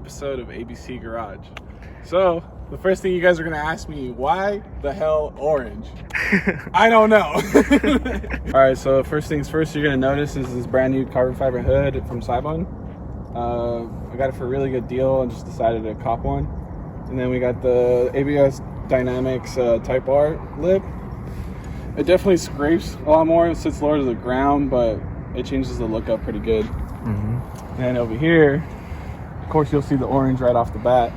episode of ABC Garage. So, the first thing you guys are going to ask me, why the hell orange? I don't know. Alright, so first things first, you're going to notice is this brand new carbon fiber hood from SEIBON. I got it for a really good deal and just decided to cop one. And then we got the ABS Dynamics Type R lip. It definitely scrapes a lot more. It sits lower to the ground, but it changes the look up pretty good. And over here, of course, you'll see the orange right off the bat.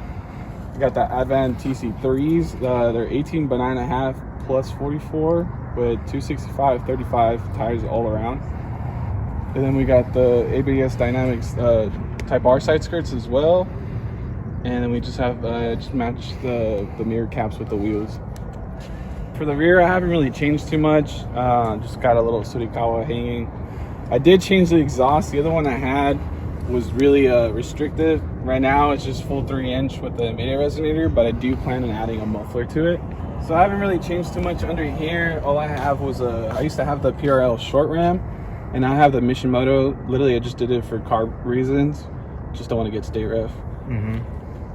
We got that Advan Tc3s. They're 18 by 9.5 plus 44 with 265 35 tires all around. And then we got the ABS Dynamics Type R side skirts as well. And then we just have just matched the mirror caps with the wheels. For the rear, I haven't really changed too much. Just got a little Surikawa hanging. I did change the exhaust. The other one I had was really restrictive. Right now it's just full 3-inch with the mid-air resonator, but I do plan on adding a muffler to it. So I haven't really changed too much under here. All I have was I used to have the PRL short ram, and I have the Morimoto. Literally, I just did it for carb reasons. Just don't want to get state ref.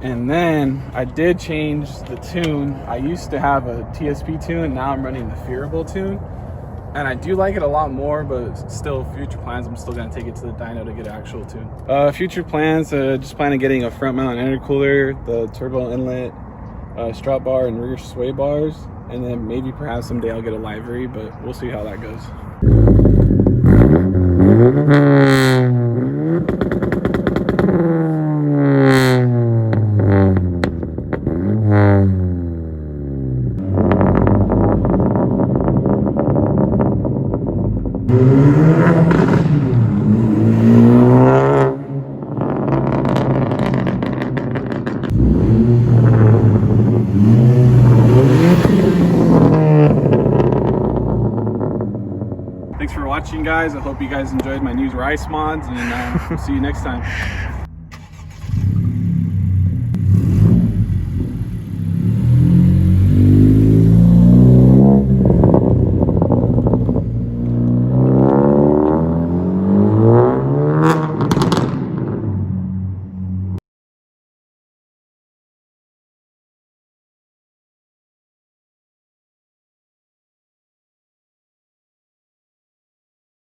And then I did change the tune. I used to have a TSP tune. Now I'm running the PHEARABLE tune. And I do like it a lot more, but still, future plans, I'm still going to take it to the dyno to get an actual tune. Future plans, just plan on getting a front mount intercooler, the turbo inlet, strut bar, and rear sway bars. And then maybe perhaps someday I'll get a livery, but we'll see how that goes. Thanks for watching, guys. I hope you guys enjoyed my new rice mods, and see you next time.